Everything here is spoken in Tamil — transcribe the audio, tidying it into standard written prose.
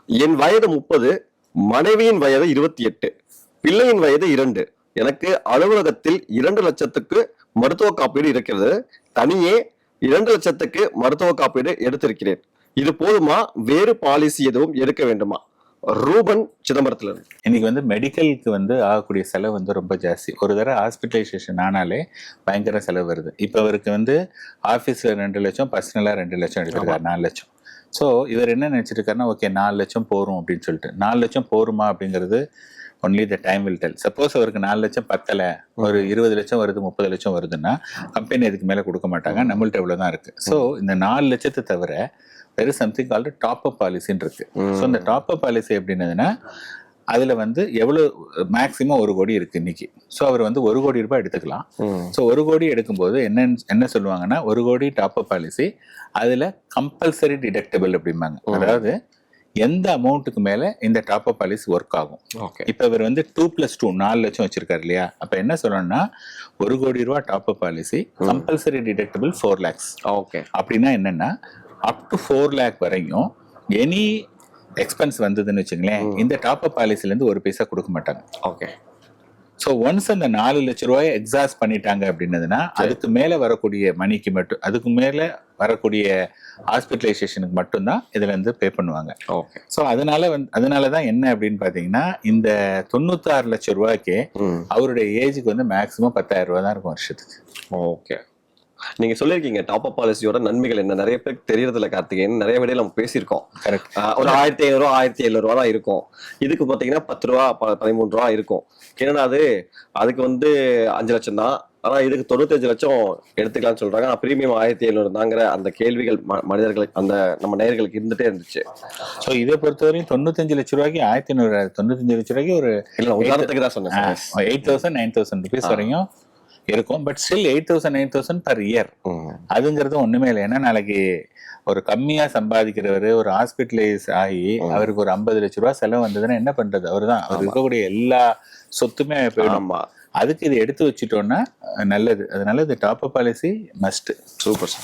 என் வயது 30, மனைவியின் வயது 28, பிள்ளையின் வயது 2. எனக்கு அலுவலகத்தில் 2 லட்சத்துக்கு மருத்துவ காப்பீடு இருக்கிறது. தனியே 2 லட்சத்துக்கு மருத்துவ காப்பீடு எடுத்திருக்கிறேன். இது போதுமா? வேறு பாலிசி எதுவும் எடுக்க வேண்டுமா? ரூபன், சிதம்பரத்துல இருந்து. இன்னைக்கு மெடிக்கலுக்கு ஆகக்கூடிய செலவு ரொம்ப ஜாஸ்தி. ஒரு தடவை ஹாஸ்பிட்டலைசேஷன் ஆனாலே பயங்கர செலவு வருது. இப்போ அவருக்கு ஆஃபீஸில் 2 லட்சம், பர்சனலாக 2 லட்சம் எடுத்திருக்காரு, 4 லட்சம். ஸோ இவர் என்ன நினச்சிருக்காருன்னா, ஓகே 4 லட்சம் போரும் அப்படின்னு சொல்லிட்டு. 4 லட்சம் போருமா அப்படிங்கிறது only the time will tell. Suppose அவருக்கு 4 லட்சம் பத்தலை, ஒரு 20 லட்சம் வருது, 30 லட்சம் வருதுன்னா கம்பெனி அதுக்கு மேலே கொடுக்க மாட்டாங்க. நம்மள்ட்ட எவ்வளோ தான் இருக்குது. ஸோ இந்த 4 லட்சத்தை தவிர there is something called top up பாலிசின்னு இருக்கு. ஸோ இந்த டாப் அப் பாலிசி எப்படின்னதுன்னா, அதில் எவ்வளோ மேக்ஸிமம் 1 கோடி இருக்கு இன்னைக்கு. ஸோ அவர் 1 கோடி ரூபாய் எடுத்துக்கலாம். ஸோ 1 கோடி எடுக்கும்போது என்ன சொல்லுவாங்கன்னா, 1 கோடி டாப் அப் பாலிசி, அதில் கம்பல்சரி டிடக்டபிள் அப்படிம்பாங்க. அதாவது எந்த அமௌண்ட்டுக்கு மேலே இந்த டாப் அப் பாலிசி ஒர்க் ஆகும். இப்போ இவர் 2+2 4 லட்சம் வச்சிருக்காரு இல்லையா? அப்போ என்ன சொல்லணும்னா, 1 கோடி ரூபா top up policy, compulsory deductible 4 lakhs. Okay, அப்படின்னா என்னன்னா, அப் டு 4 lakh வரையும் எனி எக்ஸ்பென்ஸ் வந்ததுன்னு வச்சுங்களேன், இந்த டாப் அப் பாலிசிலேருந்து 1 பைசா கொடுக்க மாட்டாங்க. ஓகே. ஸோ ஒன்ஸ் அந்த 4 லட்ச ரூபாயை எக்ஸாஸ்ட் பண்ணிட்டாங்க அப்படின்னதுன்னா, அதுக்கு மேலே வரக்கூடிய மணிக்கு மட்டும், அதுக்கு மேலே வரக்கூடிய ஹாஸ்பிட்டலைசேஷனுக்கு மட்டும்தான் இதுல பே பண்ணுவாங்க. ஓகே. ஸோ அதனாலதான் என்ன அப்படின்னு பாத்தீங்கன்னா, இந்த 96 லட்சம் ரூபாய்க்கு அவருடைய ஏஜுக்கு மேக்சிமம் 10,000 ரூபாய் தான் இருக்கும் வருஷத்துக்கு. ஓகே. நீங்க சொல்லிருக்கீங்க டாப் அப் பாலிசியோட நன்மைகள் என்ன. நிறைய பேருக்கு தெரியறதுல கார்த்திகேயன், நிறைய விடையில நம்ம பேசியிருக்கோம். ஒரு 1500 ரூபா 1700 ரூபா தான் இருக்கும். இதுக்கு பாத்தீங்கன்னா 10 ரூபா 13 ரூபா இருக்கும். ஏன்னா அதுக்கு 5 லட்சம் தான். ஆனா இதுக்கு 95 லட்சம் எடுத்துக்கலாம்னு சொல்றாங்க. பிரீமியம் 1700 தாங்கிற அந்த கேள்விகள் மனிதர்களுக்கு, அந்த நம்ம நேயர்களுக்கு இருந்துட்டே இருந்துச்சு. ஸோ இதை பொறுத்தவரையும் 95 லட்சம் ரூபாய்க்கு 95 லட்சம் ரூபாய்க்கு ஒரு உதாரணத்துக்கு தான் சொன்னேன், 8,000 9,000 ருபீஸ் வரையும் இருக்கும். பட் ஸ்டில் 8,000 9,000 per year அதுங்கிறது ஒண்ணுமே இல்லை. ஏன்னா நாளைக்கு ஒரு கம்மியா சம்பாதிக்கிறவரு ஒரு ஹாஸ்பிட்டலைஸ் ஆகி அவருக்கு ஒரு 50 லட்சம் ரூபாய் செலவு வந்ததுன்னா என்ன பண்றது? அவர் இருக்கக்கூடிய எல்லா சொத்துமே போயிடும். அதுக்கு இதை எடுத்து வச்சுட்டோம்னா நல்லது. அதனால இது top up policy must. Super.